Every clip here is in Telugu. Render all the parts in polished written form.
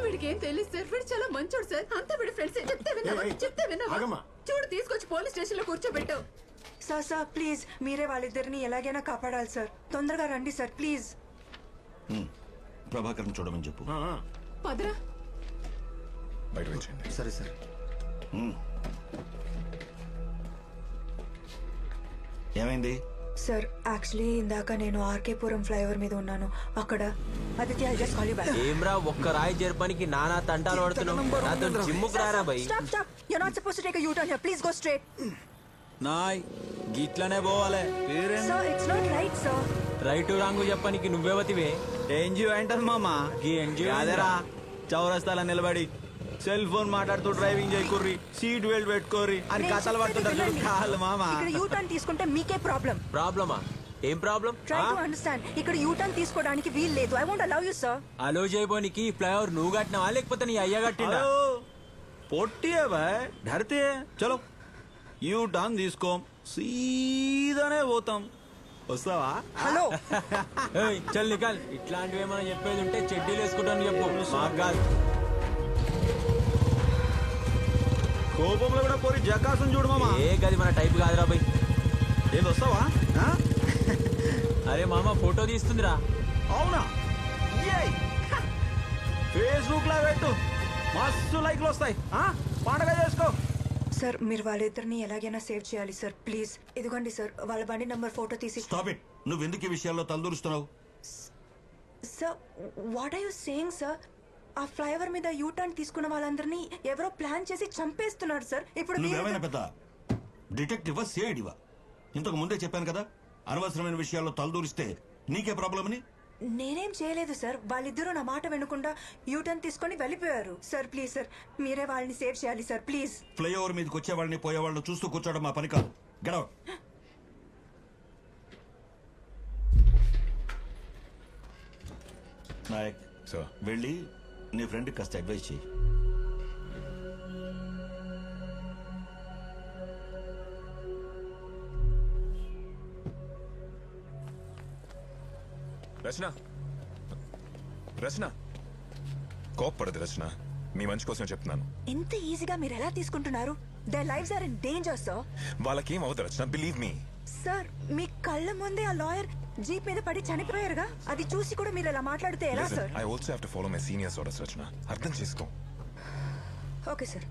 వీడికి ఏం తెలియదు సార్. వీడు చాలా మంచోడు సార్. అంతా వీడి ఫ్రెండ్స్. చెప్తే విన్నావా? చూడు, తీసుకొచ్చి పోలీస్ స్టేషన్ లో కూర్చోబెట్టావు. సార్ ప్లీజ్ మీరే వాళ్ళిద్దరిని ఎలాగైనా కాపాడాలి సార్. తొందరగా రండి సార్ ప్లీజ్. ప్రభాకర్ చూడమని చెప్పు. పదరా. బయట వచ్చేయండి. సరే సార్. ఏమైంది సార్? యాక్చువల్లీ ఇందాక నేను ఆర్కేపురం ఫ్లైఓవర్ మీద ఉన్నాను. అక్కడ Aditya just call you back. ఏమ్రా, ఒక్క రాయి జర్పనికి నానా తంటాలు పడుతున్నావు. నాతో జిమ్ముకు రారా బై. Stop. You are not supposed to take a U turn here. Please go straight. నాయ్ గిట్లనే పోవాలి. Sir it's not right sir. Right wrong చెప్పనికి నువ్వేవతివే. ఎన్జిఓ ఏంటది మామా? ఈ ఎన్జిఓ అదేరా, చౌరస్తాల నిలబడి సెల్ ఫోన్ మాట్లాడుతూ డ్రైవింగ్ చేయకుర్రి, సీట్ బెల్ట్ పెట్టుకోర్రి అని కథలు పడుతుంటారు కాదు మామా. ఇక్కడ యూ టర్న్ తీసుకుంటే మీకే ప్రాబ్లం. ప్రాబ్లమా? ఏం ప్రాబ్లం? Try to understand. ఇక్కడ యూ టర్న్ తీసుకోవడానికి వీలు లేదు. I won't allow you sir. Allow చేయబోనికి ఫ్లైఓవర్ నువ్వు కట్టినావా లేకపోతే నీ అయ్య కట్టినా? పొట్టి బాయ్ ఢర్తే చలో యూ టర్న్ తీసుకోం, సీదానే పోతాం. వస్తావా? హలో చల్ నికాల్. ఇట్లాంటివి ఏమైనా చెప్పేది ఉంటే చెడ్డీలు వేసుకుంటాను చెప్పు. మాకు కాదు. కోపంలో కూడా పోరి జకాసం చూడు మామా. ఏ గది మన టైప్ కాదురా బై. ఏది వస్తావా? అరే మామ ఫోటో తీస్తుందిరా. అవునా? ఫేస్బుక్ లా పెట్టు, మస్తు లైక్లు వస్తాయి. పండగ చేసుకో. సార్ మీరు వాళ్ళిద్దరిని ఎలాగైనా సేవ్ చేయాలి సార్ ప్లీజ్. ఇదిగోండి సార్ వాళ్ళ బండి నంబర్ ఫోటో తీసి. Stop it. నువ్వెందుకు ఈ విషయాల్లో తలదూరుస్తున్నావు? Sir what are you saying sir? ఆ ఫ్లైఓవర్ మీద యూ టర్న్ తీసుకున్న వాళ్ళందరినీ ఎవరో ప్లాన్ చేసి చంపేస్తున్నారు సార్. ఇప్పుడు నువ్వేమైనా పెద్ద డిటెక్టివా సిఐడివా? ఇంతకు ముందే చెప్పాను కదా, అనవసరమైన విషయాల్లో తలదూరిస్తే నీకే ప్రాబ్లం అని. నేనేం చేయలేదు సార్. వాళ్ళిద్దరూ నా మాట వినకుండా యూ టర్న్ తీసుకొని వెళ్ళిపోయారు సార్. ప్లీజ్ సార్ మీరే వాళ్ళని సేవ్ చేయాలి సార్ ప్లీజ్. ఫ్లైఓవర్ మీదకి వచ్చేవాళ్ళని పోయేవాళ్ళని చూస్తూ కూర్చోవడం మా పని కాదు. Get out. నాయక్ సార్, వెళ్ళి నీ ఫ్రెండ్కి కాస్త అడ్వైస్ చెయ్యి. రచన కోప్పడదు రచన, మీ మంచి కోసం చెప్తున్నాను. ఇంత ఈజీగా మీరు ఎలా తీసుకుంటున్నారు? Their lives are in danger sir. వాళ్ళకేం అవుతుంది రచన, బిలీవ్ మీ. సార్ మీ కళ్ళ ముందే ఆ లాయర్ జీప్ మీద పడి చనిపోయారుగా, అది చూసి కూడా మీరు ఇలా మాట్లాడితే ఎలా sir? I also have to follow my seniors orders Rachana, అర్థం చేసుకో. ఓకే సార్,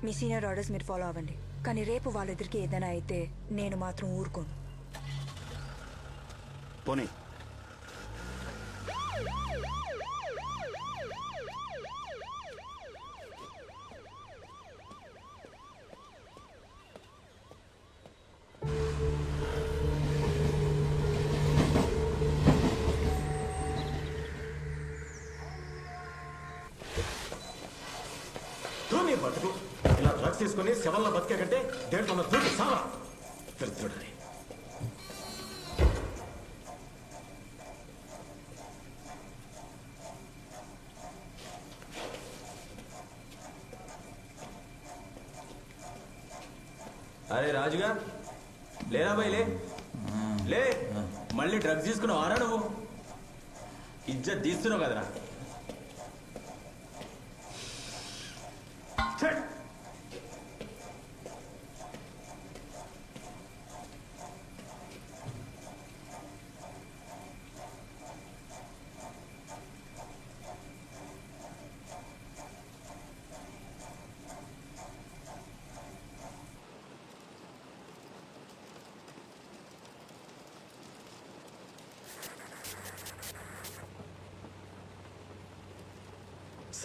మీ సీనియర్ ఆర్డర్స్ మీరు ఫాలో అవ్వండి. కానీ రేపు వాళ్ళిద్దరికి ఏదైనా అయితే నేను మాత్రం ఊరుకోను. పోనీ బతుకు ఇలా డ్రగ్స్ తీసుకుని శవంలో బతికే కంటే దేంట్లో ఉన్న దూకి సావా తెలుసుడని. అరే రాజుగా లేరా బై, లే. మళ్ళీ డ్రగ్స్ తీసుకున్నావు ఆరా? నువ్వు ఇజ్జత్ తీస్తున్నావు కదరా.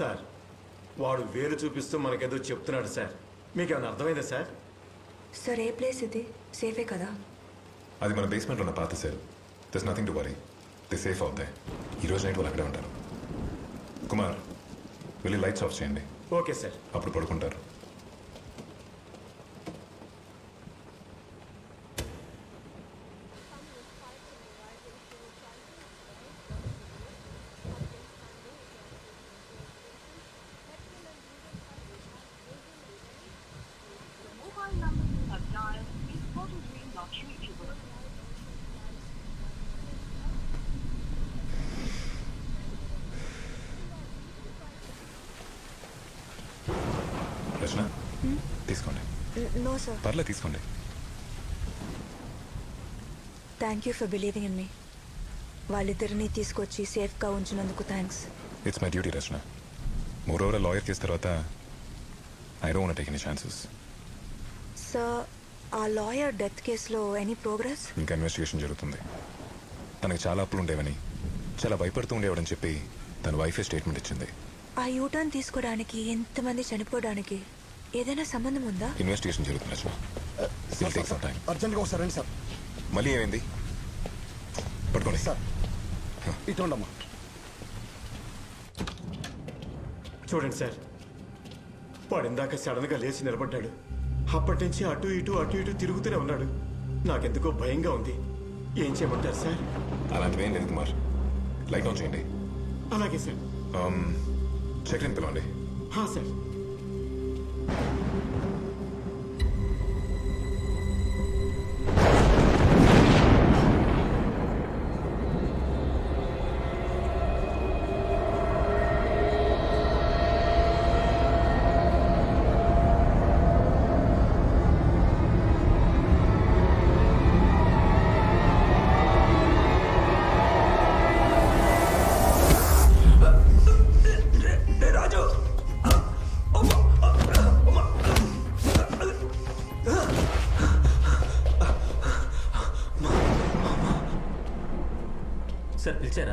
సార్ వాడు వేలు చూపిస్తూ మనకేదో చెప్తున్నాడు సార్. మీకేమైనా అర్థమైందా సార్? సార్ ఏ ప్లేస్ ఇది? సేఫే కదా? అది మన బేస్మెంట్లో ఉన్న పాత cell. There's nothing to worry, they safe అవుతాయి. ఈ రోజు నైట్ వాళ్ళు అక్కడే ఉంటారు. కుమార్ వెళ్ళి లైట్స్ ఆఫ్ చేయండి. Okay sir. అప్పుడు పడుకుంటారు. రచన తీసుకోండి. No sir. పర్లేదు తీసుకోండి. Thank you for believing in me. వాళ్ళిద్దరిని తీసుకొచ్చి సేఫ్గా ఉంచినందుకు thanks. It's my duty Rachana. Moreover lawyer case తర్వాత I don't want take any chances. Sir, ఆ లాయర్ డెత్ కేసులో ఎనీ ప్రోగ్రెస్? ఇంకా ఇన్వెస్టిగేషన్ జరుగుతుంది. తనకి చాలా అప్పులు ఉండేవని, చాలా భయపడుతూ ఉండేవాడని చెప్పి తన వైఫే స్టేట్మెంట్ ఇచ్చింది. ఆ యూటర్న్ తీసుకోవడానికి ఎంతమంది చనిపోవడానికి ఏదైనా సంబంధం ఉందా? ఇన్వెస్టిగేషన్ జరుగుతుంది రచన. It'll take some time. అర్జెంట్గా ఒకసారి రండి సార్. మళ్ళీ ఏమైంది? పట్టుకోండి సార్ ఇటు ఉండమ్మా. చూడండి సార్, వాడు ఇందాక సడన్గా లేచి నిలబడ్డాడు. అప్పటి నుంచి అటు ఇటు తిరుగుతూనే ఉన్నాడు. నాకెందుకో భయంగా ఉంది. ఏం చేయమంటారు సార్? అలాంటివి ఏం లేదు కుమార్. లైట్ ఆన్ చేయండి. అలాగే సార్. చెక్ పిలవండి. సార్. సార్ పిలిచారా?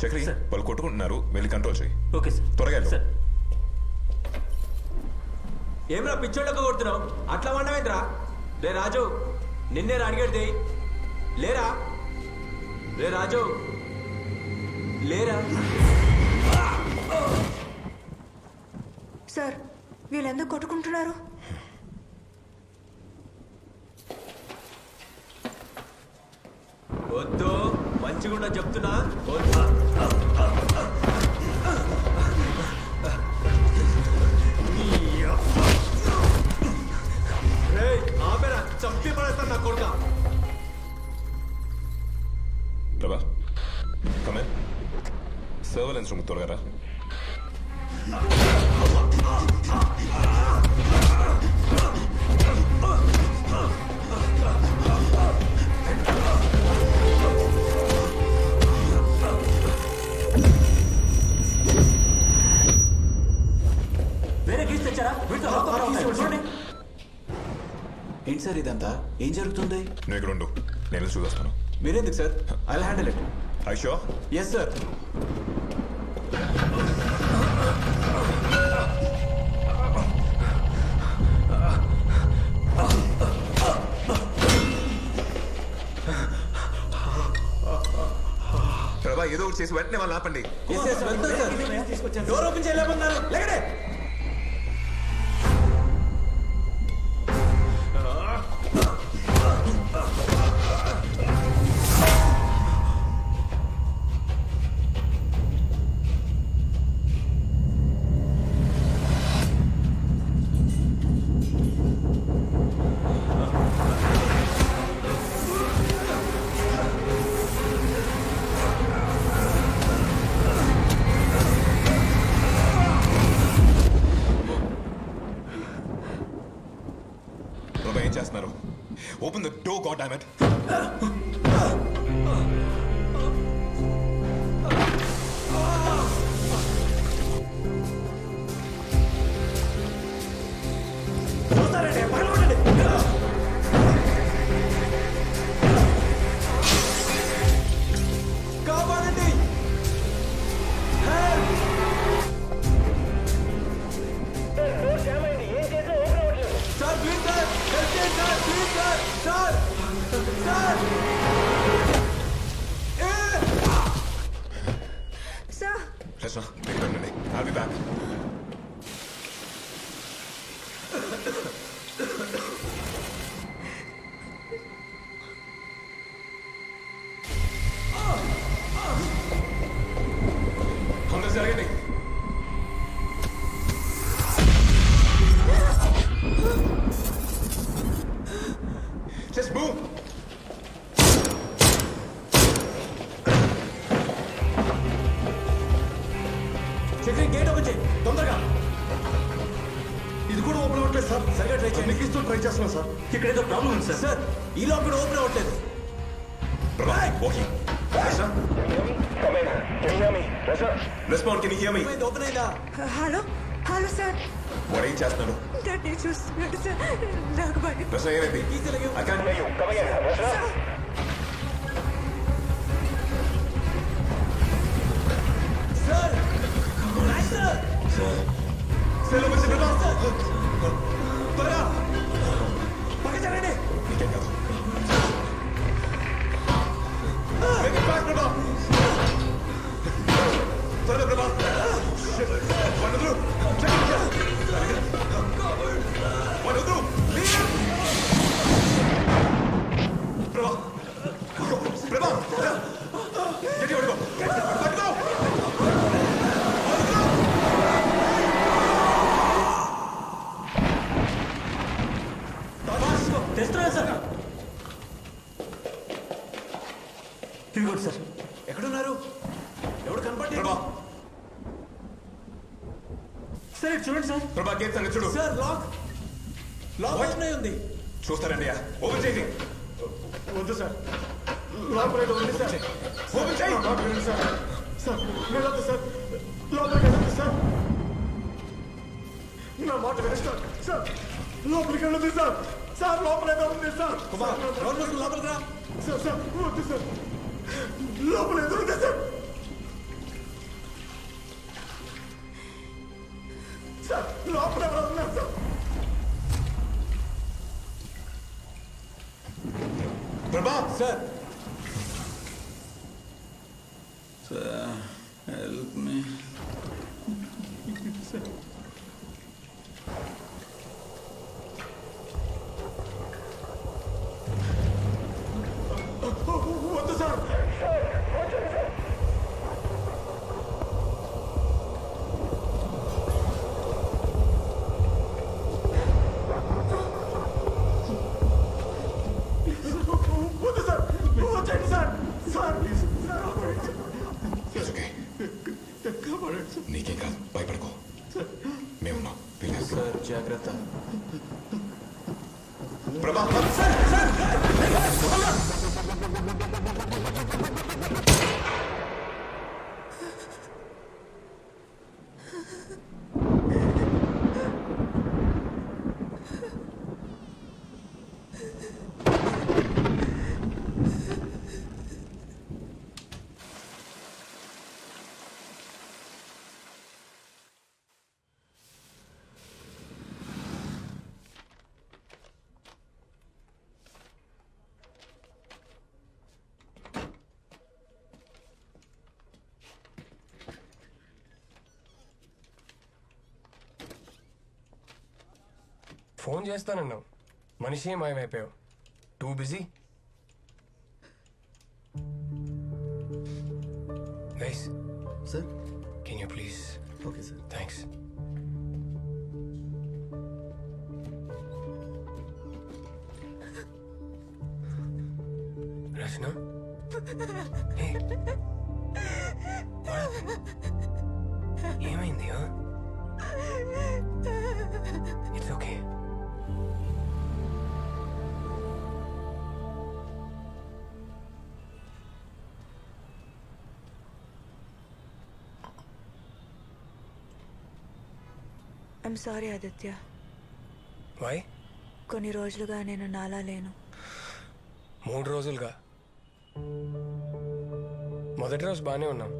చక్రి, వాళ్ళు కొట్టుకుంటున్నారు, వెళ్ళి కంట్రోల్ చేయి. Okay sir. త్వరగా వెళ్ళు. సార్ ఏమ్రా పిచ్చోళ్ళకు కొడుతున్నావు? అట్లా వండమేంద్రా? రే రాజు, నిన్నే అడిగేది లేరా? రే రాజు, లేరా? సార్, వీళ్ళు ఎందుకు కొట్టుకుంటున్నారు? వద్దు, మంచిగుండా చెప్తున్నా. వద్దు. ఆపేరా, చంపి పడేస్తాను నా కొడుక. ప్రభా, కమే సర్వేలెన్స్ రూమ్ త్వరగా రా. వేరే కేసు తెచ్చారా? చూడండి. ఏంటి సార్ ఇదంతా? ఏం జరుగుతుంది? నువ్వు ఇక్కడ ఉండు, నేను చూస్తాను. మీరెందుకు sir? I will handle it. I sure? Yes sir. Prabha, ఏదో ఒకటి చేసి వెంటనే వాళ్ళు ఆపండి. డోర్ ఓపెన్ చేయలేమన్నారు. లేకడే. ప్రభా, ఏం చేస్తున్నారు? Open the door, god damn it. కాపాడండి. సార్ ప్లీజ్ సార్, హెల్ప్ చేయండి sir, please sir. Sir sir sir, Rachana, ఇక్కడ ఉండండి. I'll be back. అందరూ జరగండి. Just move. Chakri, gate open చేయి తొందరగా. ఇది కూడా ఓపెన్ అవ్వట్లేదు సార్. సరిగా ట్రై చేయండి. నెక్కిస్తూ ట్రై చేస్తున్నాం సార్. ఇక్కడ ఏదో ప్రాబ్లం ఉంది సార్. సార్ ఈ లాక్ కూడా ఓపెన్ అవ్వట్లేదు. ప్రభా okay respond can you here me? Open అయిందా? హలో హలో సార్, వాడు ఏం చేస్తున్నాడు? నన్ను చూస్తున్నాడు సార్. నాకు భయం. రచన ఏమైంది? I can't hear you. Come again. Rachana sir sir సెలవు వచ్చి ప్రభా. త్వరగా పక్క జరగండి. నీకేం కాదు. Bring it back, ప్రభా. త్వరగా ప్రభా. వాడు వదలు. వాడు వదలు. ప్రభా. ప్రభా. గట్టిగా పట్టుకో. పట్టుకో. తెస్తున్నా సార్. ఇదిగోండి సార్. ఎక్కడున్నారు? ఎవడు కనపడలేదు. ప్రభా సార్ ఇటు చూడండి సార్. ప్రభా గేట్ సంగతి చూడు. సార్ లాక్ ఓపెన్ అయి ఉంది. చూస్తారండి ఓపెన్ చేసి. వద్దు సార్. లోపల ఏదో ఉంది సార్. ఓపెన్ చేయి. లోపలికి వెళ్ళండి సార్. సార్ వెళ్ళొద్దు సార్. లోపలికి వెళ్ళొద్దు సార్. నా మాట వినండి సార్. సార్ లోపలికి వెళ్ళొద్దు సార్. సార్ లోపల ఏదో ఉంది సార్. కుమార్ డోర్ మూసుకుని లోపలికి రా. సార్ సార్ వద్దు సార్. లోపల ఏదో ఉంది సార్. సార్ లోపల ఎవరో ఉన్నారు సార్. ప్రభా సార్ హెల్ప్ మీ. వద్దు సార్. వద్దు సార్. వచ్చేయండి sir. Sir please. It's okay. నీకేం కాదు, భయపడుకో. మేమున్నాం. రిలాక్స్. సార్ జాగ్రత్త. ప్రభా ఫోన్ చేస్తానన్నావు, మనిషి మాయమైపోయావు. Too busy. Guys sir can you please? Okay sir. Thanks. Rachana, ఏమైంది? It's okay. I'm sorry Aditya. Why? కొన్ని రోజులుగా నేను నాలా లేను. 3 రోజులుగా? మొదటి రోజు బాగానే ఉన్నాం.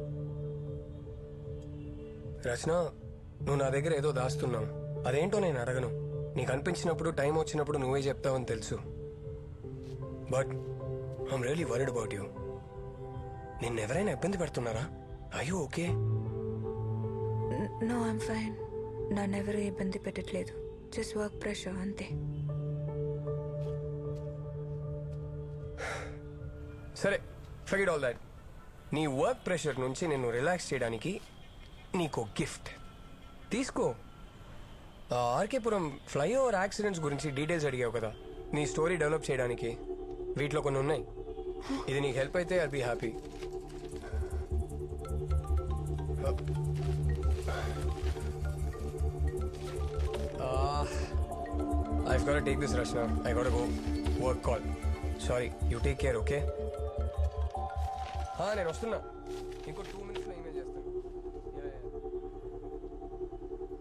రచన, నువ్వు నా దగ్గర ఏదో దాస్తున్నావు. అదేంటో నేను అడగను. నీకు అనిపించినప్పుడు, టైం వచ్చినప్పుడు నువ్వే చెప్తావని తెలుసు. But I'm really worried about you. నిన్నెవరైనా ఇబ్బంది పెడుతున్నారా? I you okay? No I'm fine. నన్నెవరూ ఇబ్బంది పెట్టట్లేదు. జస్ట్ వర్క్ ప్రెషర్ అంతే. సరే, ఫర్గెట్ ఆల్ దాట్. నీ వర్క్ ప్రెషర్ నుంచి నేను రిలాక్స్ చేయడానికి నీకు గిఫ్ట్ తీసుకో. ఆర్కేపురం ఫ్లైఓవర్ యాక్సిడెంట్స్ గురించి డీటెయిల్స్ అడిగావు కదా, నీ స్టోరీ డెవలప్ చేయడానికి వీటిలో కొన్ని ఉన్నాయి. ఇది నీకు హెల్ప్ అయితే I'll be happy. I've got to take this, Rachna. I got to go. Work call. Sorry. You take care, okay? నేను వస్తున్నా ఇంకో 2 minutes.